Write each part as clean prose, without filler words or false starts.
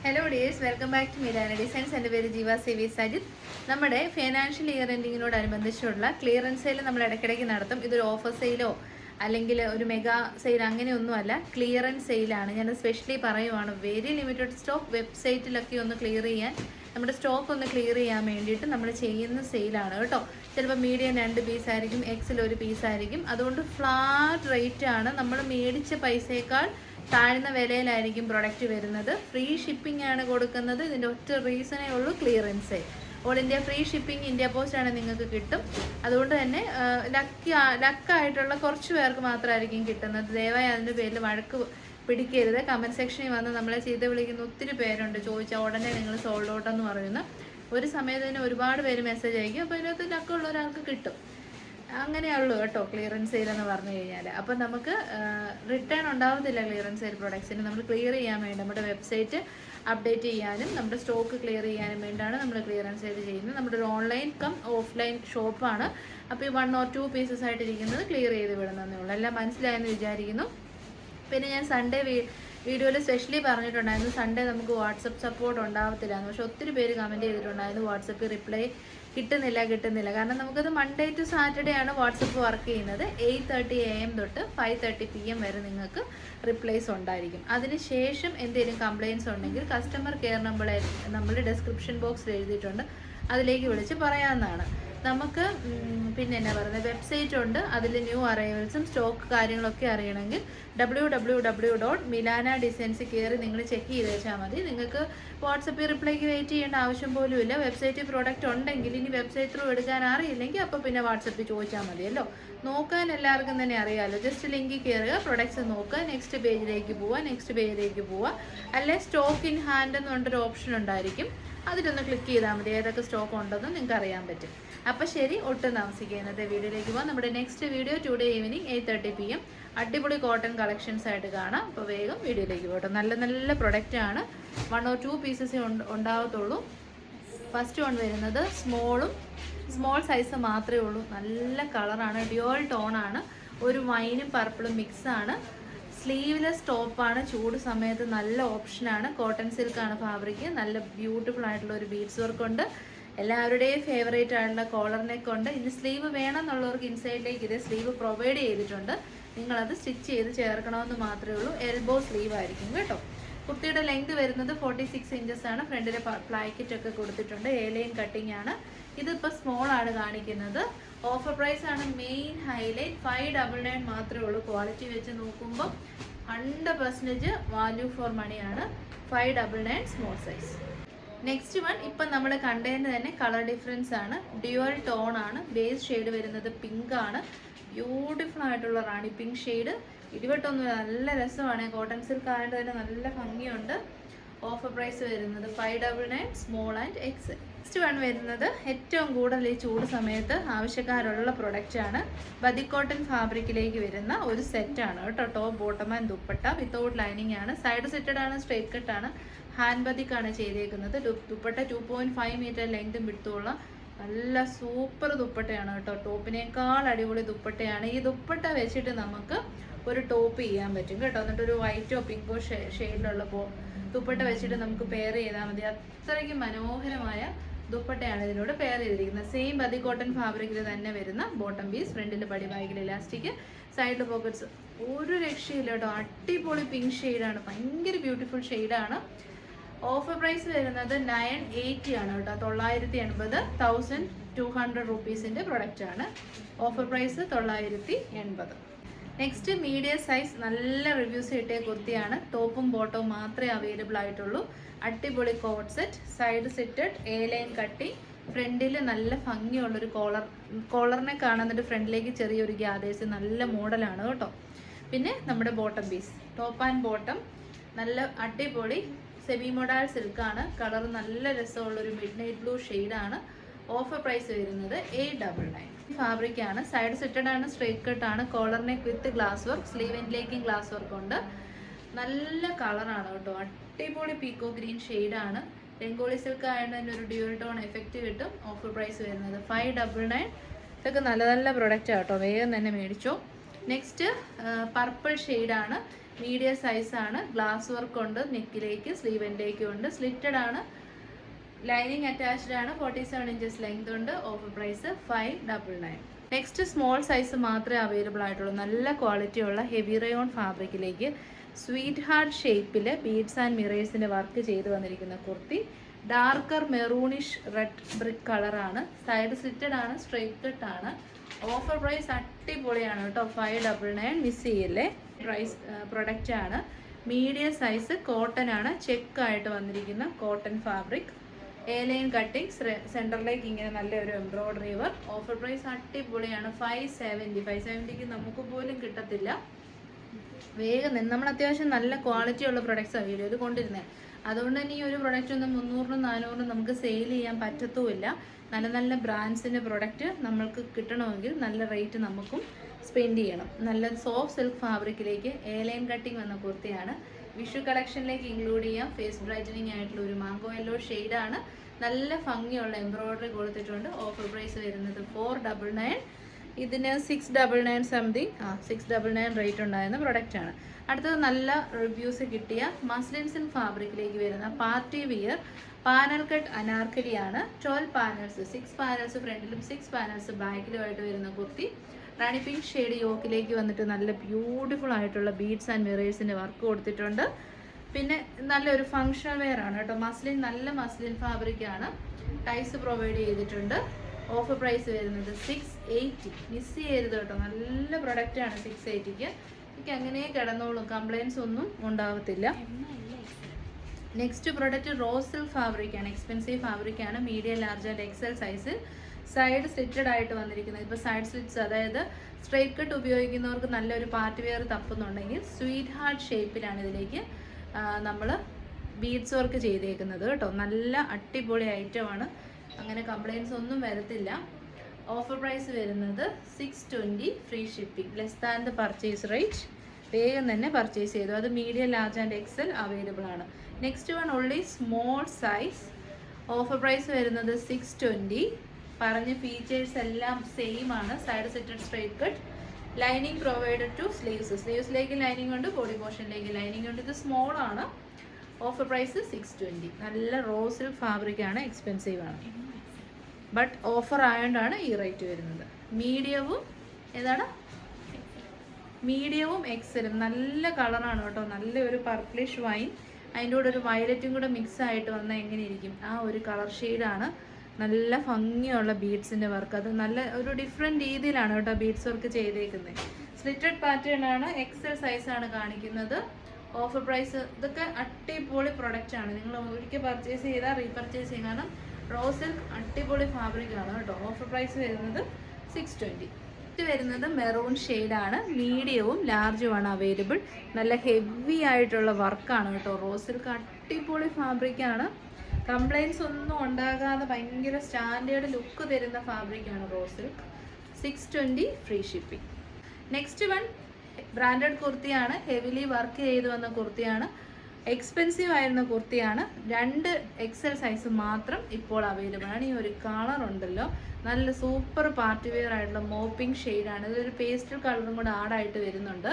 Hello dears, welcome back to Milana designs. എൻ്റെ പേര് Jeeva C Sajith. നമ്മുടെ ഫിനാൻഷ്യൽ ഇയർ എൻഡിങ്ങിനോടനുബന്ധിച്ചുള്ള ക്ലിയറൻസ് സെയിൽ നമ്മൾ ഇടയ്ക്കിടയ്ക്ക് നടത്തും. ഇതൊരു ഓഫർ സെയിലോ അല്ലെങ്കിൽ ഒരു മെഗാ സെയിൽ അങ്ങനെയൊന്നുമല്ല, ക്ലിയറൻസ് സെയിലാണ്. ഞാൻ സ്പെഷ്യലി പറയുവാണ്, വെരി ലിമിറ്റഡ് സ്റ്റോക്ക്. വെബ്സൈറ്റിലൊക്കെ ഒന്ന് ക്ലിയർ ചെയ്യാൻ, നമ്മുടെ സ്റ്റോക്ക് ഒന്ന് ക്ലിയർ ചെയ്യാൻ വേണ്ടിയിട്ട് നമ്മൾ ചെയ്യുന്ന സെയിലാണ് കേട്ടോ. ചിലപ്പോൾ മീഡിയം 2 പീസായിരിക്കും, എക്സിൽ 1 പീസായിരിക്കും. അതുകൊണ്ട് ഫ്ലാറ്റ് റേറ്റ് ആണ്. നമ്മൾ മേടിച്ച പൈസയേക്കാൾ താഴ്ന്ന വിലയിലായിരിക്കും പ്രൊഡക്റ്റ് വരുന്നത്. ഫ്രീ ഷിപ്പിംഗ് ആണ് കൊടുക്കുന്നത്. ഇതിൻ്റെ ഒറ്റ റീസണേ ഉള്ളൂ, clearance. All India free shipping India post ആണ് നിങ്ങൾക്ക് കിട്ടും. അതുകൊണ്ട് തന്നെ ലക്കായിട്ടുള്ള കുറച്ച് പേർക്ക് മാത്രമായിരിക്കും കിട്ടുന്നത്. ദയവായി അതിൻ്റെ പേരിൽ വഴക്ക് പിടിക്കരുത്. കമൻറ്റ് സെക്ഷനിൽ വന്ന് നമ്മളെ ചെയ്ത് വിളിക്കുന്ന ഒത്തിരി പേരുണ്ട്. ചോദിച്ചാൽ ഉടനെ നിങ്ങൾ സോൾഡ് ഔട്ട് എന്ന് പറയുന്നു. ഒരു സമയത്തിന് ഒരുപാട് പേര് മെസ്സേജ് അയക്കും. അപ്പോൾ ഇതിനകത്ത് ലക്കുള്ള ഒരാൾക്ക് കിട്ടും. അങ്ങനെയുള്ളൂ കേട്ടോ ക്ലിയറൻസ് സെയിൽ എന്ന് പറഞ്ഞു കഴിഞ്ഞാൽ. അപ്പം നമുക്ക് റിട്ടേൺ ഉണ്ടാവത്തില്ല ക്ലിയറൻസ് സെയിൽ പ്രൊഡക്ട്സിന്. നമ്മൾ ക്ലിയർ ചെയ്യാൻ വേണ്ടി നമ്മുടെ വെബ്സൈറ്റ് അപ്ഡേറ്റ് ചെയ്യാനും നമ്മുടെ സ്റ്റോക്ക് ക്ലിയർ ചെയ്യാനും വേണ്ടിയാണ് നമ്മൾ ക്ലിയറൻസ് സെയിൽ ചെയ്യുന്നത്. നമ്മുടെ ഒരു ഓൺലൈൻ കം ഓഫ്ലൈൻ ഷോപ്പാണ്. അപ്പോൾ ഈ 1 or 2 പീസസ് ആയിട്ടിരിക്കുന്നത് ക്ലിയർ ചെയ്ത് വിടുന്നതേ ഉള്ളൂ. എല്ലാം മനസ്സിലായെന്ന് വിചാരിക്കുന്നു. പിന്നെ ഞാൻ സൺഡേ വീഡിയോയിൽ സ്പെഷ്യലി പറഞ്ഞിട്ടുണ്ടായിരുന്നു, സൺഡേ നമുക്ക് വാട്സപ്പ് സപ്പോർട്ട് ഉണ്ടാവത്തില്ല എന്ന്. പക്ഷേ ഒത്തിരി പേര് കമൻറ്റ് ചെയ്തിട്ടുണ്ടായിരുന്നു വാട്സപ്പിൽ റിപ്ലൈ കിട്ടുന്നില്ല. കാരണം നമുക്കത് മൺഡേ ടു സാറ്റർഡേ ആണ് വാട്സപ്പ് വർക്ക് ചെയ്യുന്നത്. 8:30 AM തൊട്ട് 5:30 PM വരെ നിങ്ങൾക്ക് റിപ്ലൈസ് ഉണ്ടായിരിക്കും. അതിനുശേഷം എന്തെങ്കിലും കംപ്ലയിൻസ് ഉണ്ടെങ്കിൽ കസ്റ്റമർ കെയർ നമ്മൾ ഡിസ്ക്രിപ്ഷൻ ബോക്സിൽ എഴുതിയിട്ടുണ്ട്, അതിലേക്ക് വിളിച്ച് പറയാവുന്നതാണ്. നമുക്ക് പിന്നെ എന്നാ പറയുന്നത്, വെബ്സൈറ്റ് ഉണ്ട്. അതിൽ ന്യൂ അറൈവൽസും സ്റ്റോക്ക് കാര്യങ്ങളൊക്കെ അറിയണമെങ്കിൽ www.milanadesigns കയറി നിങ്ങൾ ചെക്ക് ചെയ്ത് വെച്ചാൽ മതി. നിങ്ങൾക്ക് വാട്സപ്പിൽ റിപ്ലൈക്ക് വെയിറ്റ് ചെയ്യേണ്ട ആവശ്യം പോലുമില്ല. വെബ്സൈറ്റിൽ പ്രോഡക്റ്റ് ഉണ്ടെങ്കിൽ, ഇനി വെബ്സൈറ്റ് ത്രൂ എടുക്കാൻ അറിയില്ലെങ്കിൽ അപ്പോൾ പിന്നെ വാട്സപ്പിൽ ചോദിച്ചാൽ മതിയല്ലോ. നോക്കാൻ എല്ലാവർക്കും തന്നെ അറിയാമല്ലോ. ജസ്റ്റ് ലിങ്കിൽ കയറുക, പ്രൊഡക്ട്സ് നോക്കുക, നെക്സ്റ്റ് പേജിലേക്ക് പോവുക. അല്ലെ സ്റ്റോക്ക് ഇൻ ഹാൻഡ് എന്ന് പറഞ്ഞൊരു ഓപ്ഷൻ ഉണ്ടായിരിക്കും, അതിലൊന്ന് ക്ലിക്ക് ചെയ്താൽ മതി. ഏതൊക്കെ സ്റ്റോക്ക് ഉണ്ടെന്ന് നിങ്ങൾക്ക് അറിയാൻ പറ്റും. അപ്പോൾ ശരി, ഒട്ടും താമസിക്കുക, ഇന്നത്തെ വീഡിയോയിലേക്ക് പോകാം. നമ്മുടെ next video today evening 8:30 PM അടിപൊളി കോട്ടൺ കളക്ഷൻസ് ആയിട്ട് കാണാം. അപ്പോൾ വേഗം വീഡിയോയിലേക്ക് പോകട്ടെ. നല്ല പ്രൊഡക്റ്റാണ്. 1 or 2 പീസസേ ഉണ്ടാവത്തുള്ളൂ. ഫസ്റ്റ് വൺ വരുന്നത് സ്മോൾ സൈസ് മാത്രമേ ഉള്ളൂ. നല്ല കളറാണ്, ഡ്യുവൽ ടോണാണ്, ഒരു വൈനും പർപ്പിളും മിക്സാണ്. സ്ലീവ്ലെസ് ടോപ്പാണ്. ചൂട് സമയത്ത് നല്ല ഓപ്ഷനാണ്. കോട്ടൺ സിൽക്കാണ് ഫാബ്രിക്. നല്ല ബ്യൂട്ടിഫുൾ ആയിട്ടുള്ള ഒരു ബീഡ്സ് വർക്ക് ഉണ്ട്. എല്ലാവരുടെയും ഫേവറേറ്റ് ആയിട്ടുള്ള കോളർ നെക്ക് ഉണ്ട്. ഇനി സ്ലീവ് വേണമെന്നുള്ളവർക്ക് ഇൻസൈഡിലേക്ക് ഇത് സ്ലീവ് പ്രൊവൈഡ് ചെയ്തിട്ടുണ്ട്. നിങ്ങളത് സ്റ്റിച്ച് ചെയ്ത് ചേർക്കണമെന്ന് മാത്രമേ ഉള്ളൂ. എൽബോ സ്ലീവ് ആയിരിക്കും കേട്ടോ. കുർത്തിയുടെ ലെങ്ത് വരുന്നത് 46 ഇഞ്ചസ് ആണ്. ഫ്രണ്ടിലെ പ്ലാക്കറ്റ് ഒക്കെ കൊടുത്തിട്ടുണ്ട്. A-ലൈൻ കട്ടിങ് ആണ്. ഇതിപ്പോൾ സ്മോൾ ആണ് കാണിക്കുന്നത്. ഓഫർ പ്രൈസ് ആണ് മെയിൻ ഹൈലൈറ്റ്. 599 മാത്രമേ ഉള്ളൂ. ക്വാളിറ്റി വെച്ച് നോക്കുമ്പോൾ 100% വാല്യൂ ഫോർ മണിയാണ്. 599 സ്മോൾ സൈസ്. നെക്സ്റ്റ് വൺ ഇപ്പം നമ്മൾ കണ്ടതിന് തന്നെ കളർ ഡിഫറൻസ് ആണ്. ഡ്യുവൽ ടോൺ ആണ്. ബേസ് ഷെയ്ഡ് വരുന്നത് പിങ്ക് ആണ്. ബ്യൂട്ടിഫുൾ ആയിട്ടുള്ള റാണി പിങ്ക് ഷെയ്ഡ്. ഇടിവെട്ടൊന്നും നല്ല രസമാണ്. കോട്ടൺ സിൽക്ക് ആയതുകൊണ്ട് തന്നെ നല്ല ഭംഗിയുണ്ട്. ഓഫർ പ്രൈസ് വരുന്നത് 599 small and X. Next one വരുന്നത് ഏറ്റവും കൂടുതൽ ഈ ചൂട് സമയത്ത് ആവശ്യക്കാരുള്ള പ്രൊഡക്റ്റാണ്. ബദിക്കോട്ടൺ ഫാബ്രിക്കിലേക്ക് വരുന്ന ഒരു സെറ്റാണ് കേട്ടോ. Top, bottom and dupatta without lining ആണ്. സൈഡ് സെറ്റഡ് ആണ്, സ്ട്രേറ്റ് കട്ടാണ്. ഹാൻഡ് ബദിക്കാണ് ചെയ്തേക്കുന്നത്. ദുപ്പട്ട 2.5 മീറ്റർ ലെങ്തും വിടുത്തുള്ള നല്ല സൂപ്പർ ദുപ്പട്ടയാണ് കേട്ടോ. ടോപ്പിനേക്കാൾ അടിപൊളി ദുപ്പട്ടയാണ്. ഈ ദുപ്പട്ട വെച്ചിട്ട് നമുക്ക് ഒരു ടോപ്പ് ചെയ്യാൻ പറ്റും കേട്ടോ. എന്നിട്ട് ഒരു വൈറ്റോ പിങ്കോ ഷെയ്ഡിലുള്ള ദുപ്പട്ട വെച്ചിട്ട് നമുക്ക് പെയർ ചെയ്താൽ മതി. അത്രയ്ക്ക് മനോഹരമായ ദുപ്പട്ടയാണ് ഇതിലൂടെ പെയർ ചെയ്തിരിക്കുന്നത്. സെയിം ബദി കോട്ടൺ ഫാബ്രിക്കിൽ തന്നെ വരുന്ന ബോട്ടം പീസ്, ഫ്രണ്ടിൽ പടി ബാഗിൽ ഇലാസ്റ്റിക്, സൈഡിൽ പോക്കറ്റ്സ്. ഒരു രക്ഷയില്ല കേട്ടോ. അടിപൊളി പിങ്ക് ഷെയ്ഡാണ്. ഭയങ്കര ബ്യൂട്ടിഫുൾ ഷെയ്ഡാണ്. ഓഫർ പ്രൈസ് വരുന്നത് 980 ആണ് കേട്ടോ. 980, 1200 റുപ്പീസിൻ്റെ പ്രൊഡക്റ്റാണ്. Offer price 980. Next medium size നല്ല റിവ്യൂസ് കിട്ടിയ കുർത്തിയാണ്. ടോപ്പും ബോട്ടവും മാത്രമേ അവൈലബിൾ ആയിട്ടുള്ളൂ. അടിപൊളി കോട്ട് സെറ്റ്, സൈഡ് സെറ്റഡ്, A-ലൈൻ കട്ടി, ഫ്രണ്ടിൽ നല്ല ഭംഗിയുള്ളൊരു കോളറിനെ കാണുന്നിട്ട് ഫ്രണ്ടിലേക്ക് ചെറിയൊരു ഗ്യാദേഴ്സ്, നല്ല മോഡലാണ് കേട്ടോ. പിന്നെ നമ്മുടെ bottom piece, top and bottom നല്ല അടിപൊളി സെമി മോഡാൾ സിൽക്കാണ്. കളർ നല്ല രസമുള്ളൊരു മിഡ് നൈറ്റ് ബ്ലൂ ഷെയ്ഡാണ്. ഓഫർ പ്രൈസ് വരുന്നത് 899. ഫാബ്രിക് ആണ്. സൈഡ് സെറ്റഡ് ആണ്, സ്ട്രേറ്റ് കട്ട് ആണ്. Collar neck with glass work, sleeve എൻഡിലേക്കും ഗ്ലാസ് വർക്ക് ഉണ്ട്. നല്ല കളറാണ് കേട്ടോ. അടിപൊളി പീക്കോ ഗ്രീൻ ഷെയ്ഡാണ്. രംഗോളി സിൽക്ക് ആയതുകൊണ്ട് തന്നെ ഒരു ഡ്യുവൽ ടോൺ എഫക്റ്റ് കിട്ടും. ഓഫർ പ്രൈസ് വരുന്നത് 599. ഇതൊക്കെ നല്ല പ്രൊഡക്റ്റ് കേട്ടോ. വേഗം തന്നെ മേടിച്ചോ. നെക്സ്റ്റ് പർപ്പിൾ ഷെയ്ഡാണ്. മീഡിയം സൈസാണ്. ഗ്ലാസ് വർക്ക് ഉണ്ട്, നെക്കിലേക്ക് സ്ലീവെൻ്റേക്കും ഉണ്ട്. സ്ലിറ്റഡ് ആണ്, ലൈനിങ് അറ്റാച്ച്ഡ് ആണ്. 47 ഇഞ്ചസ് ലെങ്ത് ഉണ്ട്. Offer price 599. Next small size മാത്രമേ അവൈലബിൾ ആയിട്ടുള്ളൂ. നല്ല ക്വാളിറ്റി ഉള്ള ഹെവി റയോൺ ഫാബ്രിക്കിലേക്ക് സ്വീറ്റ് ഹാർട്ട് ഷേപ്പിൽ ബീഡ്സ് ആൻഡ് മിറേഴ്സിൻ്റെ വർക്ക് ചെയ്ത് വന്നിരിക്കുന്ന കുർത്തി. ഡാർക്കർ മെറൂണിഷ് റെഡ് ബ്രിക്ക് കളറാണ്. സൈഡ് സ്ലിറ്റഡ് ആണ്, സ്ട്രെയിറ്റ് കട്ട് ആണ്. ഓഫർ പ്രൈസ് അടിപൊളിയാണ് കേട്ടോ, 599. മിസ് ചെയ്യല്ലേ. പ്രൈസ് പ്രൊഡക്റ്റ് ആണ്. മീഡിയം സൈസ് കോട്ടൺ ആണ്, ചെക്കായിട്ട് വന്നിരിക്കുന്ന കോട്ടൺ ഫാബ്രിക്. ലൈൻ കട്ടിങ്, സെൻറ്ററിലേക്ക് ഇങ്ങനെ നല്ലൊരു എംബ്രോയ്ഡറി വർക്ക്. ഓഫർ പ്രൈസ് അടിപൊളിയാണ്, 570. 570ക്ക് നമുക്ക് പോലും കിട്ടത്തില്ല. വേഗം നമ്മൾ അത്യാവശ്യം നല്ല ക്വാളിറ്റി ഉള്ള പ്രൊഡക്ട്സാണ് വീഡിയോയിൽ കൊണ്ടിരുന്നത്. അതുകൊണ്ട് തന്നെ ഈ ഒരു പ്രൊഡക്റ്റ് ഒന്നും 300-നും 400-നും നമുക്ക് സെയിൽ ചെയ്യാൻ പറ്റത്തുമില്ല. നല്ല നല്ല ബ്രാൻഡ്സിൻ്റെ പ്രൊഡക്റ്റ് നമ്മൾക്ക് കിട്ടണമെങ്കിൽ നല്ല റേറ്റ് നമുക്കും സ്പെൻഡ് ചെയ്യണം. നല്ല സോഫ്റ്റ് സിൽക്ക് ഫാബ്രിക്കിലേക്ക് ലൈൻ കട്ടിങ് വന്ന കുർത്തിയാണ്. വിഷു കളക്ഷനിലേക്ക് ഇൻക്ലൂഡ് ചെയ്യാം. ഫേസ് ബ്രൈറ്റനിങ് ആയിട്ടുള്ള ഒരു മാംഗോ യെല്ലോ ഷെയ്ഡാണ്. നല്ല ഭംഗിയുള്ള എംബ്രോയ്ഡറി കൊടുത്തിട്ടുണ്ട്. ഓഫർ പ്രൈസ് വരുന്നത് 499. ഇതിന് 699 സംതിങ് 699 റേറ്റ് ഉണ്ടായിരുന്ന പ്രൊഡക്റ്റാണ്. അടുത്തത് നല്ല റിവ്യൂസ് കിട്ടിയ മസ്ലിൻ സിൽക്ക് ഫാബ്രിക്കിലേക്ക് വരുന്ന പാർട്ടി വിയർ പാനൽ കട്ട് അനാർക്കലിയാണ്. 12 പാനൽസ്, 6 പാനൽസ് ഫ്രണ്ടിലും 6 പാനൽസ് ബാക്കിലുമായിട്ട് വരുന്ന കുർത്തി. റാണി പിങ്ക് ഷെയ്ഡ് യോക്കിലേക്ക് വന്നിട്ട് നല്ല ബ്യൂട്ടിഫുൾ ആയിട്ടുള്ള ബീഡ്സ് ആൻഡ് മിറേഴ്സിൻ്റെ വർക്ക് കൊടുത്തിട്ടുണ്ട്. പിന്നെ നല്ലൊരു ഫങ്ഷണൽ വെയർ ആണ് കേട്ടോ. മസ്ലിൻ, നല്ല മസ്ലിൻ ഫാബ്രിക്കാണ്. ടൈസ് പ്രൊവൈഡ് ചെയ്തിട്ടുണ്ട്. ഓഫർ പ്രൈസ് വരുന്നത് 680. മിസ് ചെയ്യരുത് കേട്ടോ, നല്ല പ്രൊഡക്റ്റാണ്. 680ക്ക് എനിക്ക് അങ്ങനെ കിടന്നോളും, കംപ്ലയിൻസ് ഒന്നും ഉണ്ടാവത്തില്ല. നെക്സ്റ്റ് പ്രൊഡക്റ്റ് റോസ് സിൽക്ക് ഫാബ്രിക്കാണ്. എക്സ്പെൻസീവ് ഫാബ്രിക്കാണ്. മീഡിയം, ലാർജ് ആൻഡ് എക്സൽ സൈസിൽ സൈഡ് സ്ലിറ്റഡ് ആയിട്ട് വന്നിരിക്കുന്നത്. ഇപ്പോൾ സൈഡ് സ്ലിറ്റ്സ്, അതായത് സ്ട്രെയിറ്റ് കട്ട് ഉപയോഗിക്കുന്നവർക്ക് നല്ലൊരു പാർട്ടി വെയർ തപ്പുന്നുണ്ടെങ്കിൽ സ്വീറ്റ് ഹാർട്ട് ഷേപ്പിലാണ് ഇതിലേക്ക് നമ്മൾ ബീഡ്സ് വർക്ക് ചെയ്തേക്കുന്നത് കേട്ടോ. നല്ല അടിപൊളി ഐറ്റമാണ്, അങ്ങനെ കംപ്ലയിൻസ് ഒന്നും വരത്തില്ല. ഓഫർ പ്രൈസ് വരുന്നത് 620, free shipping, less than the purchase rate. വേഗം തന്നെ പർച്ചേസ് ചെയ്തു. അത് medium, large and XL available ആണ്. Next one only small size. Offer price വരുന്നത് 620. പറഞ്ഞ ഫീച്ചേഴ്സ് എല്ലാം സെയിം ആണ്. സൈഡ് സെറ്റഡ് straight cut, lining provided to sleeves. സ്ലീവ്സിലേക്ക് ലൈനിങ് ഉണ്ട്, ബോഡി പോർഷനിലേക്ക് ലൈനിങ് ഉണ്ട്. ഇത് സ്മോൾ ആണ്. Offer price 620. നല്ല റോസ് സിൽക്ക് ഫാബ്രിക്കാണ്, എക്സ്പെൻസീവ് ആണ്. ബട്ട് ഓഫർ ആയതുകൊണ്ടാണ് ഈ റേറ്റ് വരുന്നത്. മീഡിയവും ഏതാണ്, മീഡിയവും എക്സലും നല്ല കളറാണ് കേട്ടോ. നല്ലൊരു പർപ്പിളിഷ് വൈൻ, അതിൻ്റെ കൂടെ ഒരു വയലറ്റും കൂടെ മിക്സ് ആയിട്ട് വന്നാൽ എങ്ങനെ ഇരിക്കും, ആ ഒരു കളർ ഷെയ്ഡാണ്. നല്ല ഭംഗിയുള്ള ബീഡ്സിൻ്റെ വർക്ക്, അത് നല്ല ഒരു ഡിഫറെൻറ്റ് രീതിയിലാണ് കേട്ടോ ബീഡ്സ് വർക്ക് ചെയ്തേക്കുന്നത്. സ്ലിറ്റഡ് പാറ്റേൺ ആണ്, എക്സൽ സൈസാണ് കാണിക്കുന്നത്. ഓഫർ പ്രൈസ്, ഇതൊക്കെ അടിപൊളി പ്രൊഡക്റ്റാണ്. നിങ്ങൾ ഒരിക്കൽ പർച്ചേസ് ചെയ്താൽ റീപർച്ചേസ് ചെയ്യും, കാരണം റോസ് സിൽക്ക് അടിപൊളി ഫാബ്രിക്കാണ് കേട്ടോ. ഓഫർ പ്രൈസ് വരുന്നത് 620. ഇത് വരുന്നത് മെറൂൺ ഷെയ്ഡാണ്. മീഡിയവും ലാർജുമാണ് അവൈലബിൾ. നല്ല ഹെവി ആയിട്ടുള്ള വർക്കാണ് കേട്ടോ. റോസ് സിൽക്ക് അടിപൊളി ഫാബ്രിക്കാണ്. കംപ്ലയിൻസ് ഒന്നും ഉണ്ടാകാതെ ഭയങ്കര സ്റ്റാൻഡേർഡ് ലുക്ക് തരുന്ന ഫാബ്രിക്കാണ് rose silk. 620, free shipping. Next one branded കുർത്തിയാണ്. ഹെവിലി വർക്ക് ചെയ്ത് വന്ന കുർത്തിയാണ്. എക്സ്പെൻസീവ് ആയിരുന്ന കുർത്തിയാണ്. 2 എക്സൽ സൈസ് മാത്രം ഇപ്പോൾ അവൈലബിൾ ആണ്. ഈ ഒരു കളർ ഉണ്ടല്ലോ, നല്ല സൂപ്പർ പാർട്ടി വെയർ ആയിട്ടുള്ള മോപ്പിംഗ് ഷെയ്ഡാണ്. ഇതൊരു പേസ്റ്റൽ കളറും കൂടെ ആഡായിട്ട് വരുന്നുണ്ട്.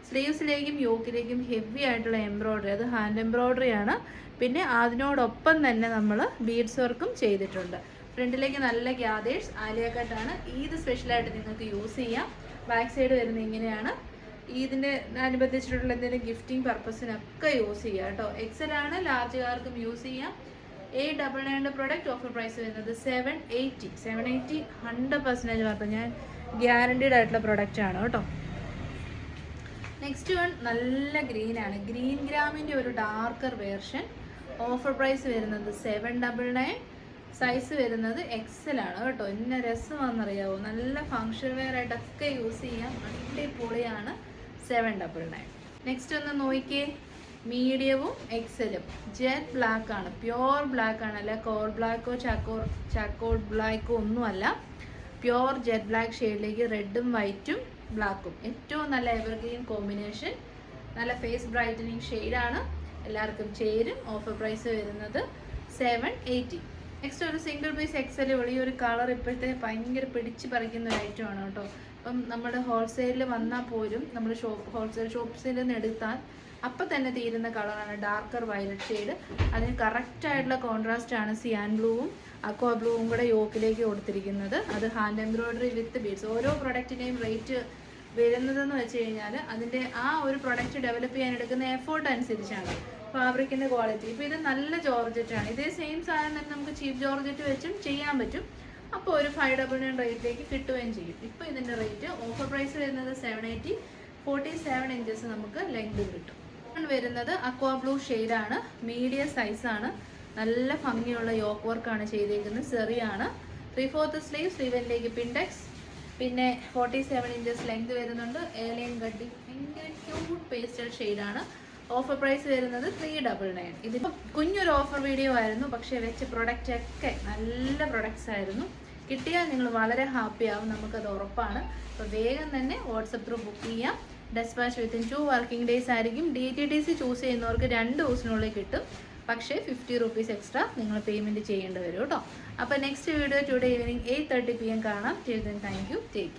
സ്ലീവ്സിലേക്കും യോക്കിലേക്കും ഹെവി ആയിട്ടുള്ള എംബ്രോയ്ഡറി, അത് ഹാൻഡ് എംബ്രോയ്ഡറി ആണ്. പിന്നെ അതിനോടൊപ്പം തന്നെ നമ്മൾ ബീഡ്സ് വർക്കും ചെയ്തിട്ടുണ്ട്. ഫ്രണ്ടിലേക്ക് നല്ല ഗ്യാദേഴ്സ്, ആലിയ കട്ടാണ്. ഇത് സ്പെഷ്യലായിട്ട് നിങ്ങൾക്ക് യൂസ് ചെയ്യാം. ബാക്ക് സൈഡ് വരുന്നത് ഇങ്ങനെയാണ്. ഇതിൻ്റെ അനുബന്ധിച്ചിട്ടുള്ള എന്തെങ്കിലും ഗിഫ്റ്റിംഗ് പർപ്പസിനൊക്കെ യൂസ് ചെയ്യാം കേട്ടോ. എക്സൽ ആണ്, ലാർജുകാർക്കും യൂസ് ചെയ്യാം. 899 പ്രൊഡക്റ്റ്. ഓഫർ പ്രൈസ് വരുന്നത് 780. 780 100% വർത്ത്, ഞാൻ ഗ്യാരണ്ടീഡ് ആയിട്ടുള്ള പ്രൊഡക്റ്റ് ആണ് കേട്ടോ. നെക്സ്റ്റ് വൺ നല്ല ഗ്രീനാണ്. ഗ്രീൻ ഗ്രാമിൻ്റെ ഒരു ഡാർക്കർ വേർഷൻ. ഓഫർ പ്രൈസ് വരുന്നത് 799. സൈസ് വരുന്നത് എക്സൽ ആണ് കേട്ടോ. എന്നെ രസമാണെന്നറിയാവോ, നല്ല ഫങ്ഷൻ വെയർ ആയിട്ടൊക്കെ യൂസ് ചെയ്യാം. അടിപൊളിയാണ്. 799. നെക്സ്റ്റ് ഒന്ന് നോക്കിയേ, മീഡിയവും എക്സലും. ജെറ്റ് ബ്ലാക്ക് ആണ്, പ്യോർ ബ്ലാക്ക് ആണ്, അല്ല കോൾ ബ്ലാക്കോ ചാക്കോൾ ബ്ലാക്കോ ഒന്നുമല്ല. പ്യോർ ജെറ്റ് ബ്ലാക്ക് ഷെയ്ഡിലേക്ക് റെഡും വൈറ്റും ബ്ലാക്കും, ഏറ്റവും നല്ല എവർഗ്രീൻ കോമ്പിനേഷൻ. നല്ല ഫേസ് ബ്രൈറ്റനിങ് ഷെയ്ഡാണ്, എല്ലാവർക്കും ചേരും. ഓഫർ പ്രൈസ് വരുന്നത് 780. നെക്സ്റ്റ് ഒരു സിംഗിൾ പീസ് എക്സൽ. ഈ ഒരു കളർ ഇപ്പോഴത്തെ ഭയങ്കര പിടിച്ച് പറിക്കുന്ന ഒരു ഐറ്റമാണ് കേട്ടോ. അപ്പം നമ്മുടെ ഹോൾസെയിലിൽ വന്നാൽ പോലും നമ്മൾ ഹോൾസെയിൽ ഷോപ്സിൽ നിന്ന് എടുത്താൽ അപ്പം തന്നെ തീരുന്ന കളറാണ് ഡാർക്കർ വയലറ്റ് ഷെയ്ഡ്. അതിന് കറക്റ്റായിട്ടുള്ള കോൺട്രാസ്റ്റ് ആണ് സിയാൻ ബ്ലൂവും അക്വാ ബ്ലൂവും കൂടെ യോക്കിലേക്ക് കൊടുത്തിരിക്കുന്നത്. അത് ഹാൻഡ് എംബ്രോയിഡറി വിത്ത് ബീഡ്സ്. ഓരോ പ്രൊഡക്റ്റിൻ്റെയും റേറ്റ് വരുന്നതെന്ന് വെച്ച് കഴിഞ്ഞാൽ അതിൻ്റെ ആ ഒരു പ്രൊഡക്റ്റ് ഡെവലപ്പ് ചെയ്യാൻ എടുക്കുന്ന എഫേർട്ട് അനുസരിച്ചാണ് ഫാബ്രിക്കിൻ്റെ ക്വാളിറ്റി. ഇപ്പോൾ ഇത് നല്ല ജോർജറ്റാണ്. ഇതേ സെയിം സാധനം തന്നെ നമുക്ക് ചീപ്പ് ജോർജറ്റ് വെച്ചും ചെയ്യാൻ പറ്റും. അപ്പോൾ ഒരു 599 റേറ്റിലേക്ക് കിട്ടുകയും ചെയ്യും. ഇപ്പോൾ ഇതിൻ്റെ റേറ്റ് ഓഫർ പ്രൈസ് വരുന്നത് 780, 47 ഇഞ്ചസ് നമുക്ക് ലെങ്ത് കിട്ടും. വരുന്നത് അക്വാ ബ്ലൂ ഷെയ്ഡാണ്, മീഡിയം സൈസാണ്, നല്ല ഭംഗിയുള്ള യോക്ക് വർക്കാണ് ചെയ്തേക്കുന്നത്, സെറിയാണ്. 3/4 സ്ലീവ്, സ്ലീവിലേക്ക് പിൻഡെക്സ്, പിന്നെ 47 ഇഞ്ചസ് ലെങ്ത് വരുന്നുണ്ട്. ഏലിയൻ ഗഡ്ഡി, ഭയങ്കര ക്യൂട്ട് പേസ്റ്റൽ ഷെയ്ഡാണ്. ഓഫർ പ്രൈസ് വരുന്നത് 399. ഇതിപ്പോൾ കുഞ്ഞൊരു ഓഫർ വീഡിയോ ആയിരുന്നു, പക്ഷേ വെച്ച പ്രൊഡക്റ്റ് ഒക്കെ നല്ല പ്രൊഡക്ട്സ് ആയിരുന്നു. കിട്ടിയാൽ നിങ്ങൾ വളരെ ഹാപ്പി ആവും, നമുക്കത് ഉറപ്പാണ്. അപ്പോൾ വേഗം തന്നെ വാട്സപ്പ് ത്രൂ ബുക്ക് ചെയ്യാം. ഡെസ്പാച്ച് വിത്തിൻ 2 വർക്കിംഗ് ഡേയ്സ് ആയിരിക്കും. DTDC ചൂസ് ചെയ്യുന്നവർക്ക് 2 ദിവസത്തിനുള്ളിൽ കിട്ടും. പക്ഷേ 50 rupees എക്സ്ട്രാ നിങ്ങൾ പേയ്മെൻറ്റ് ചെയ്യേണ്ടി വരും കേട്ടോ. അപ്പോൾ next video today evening 8:30 PM കാണാം. Till then thank you, take care.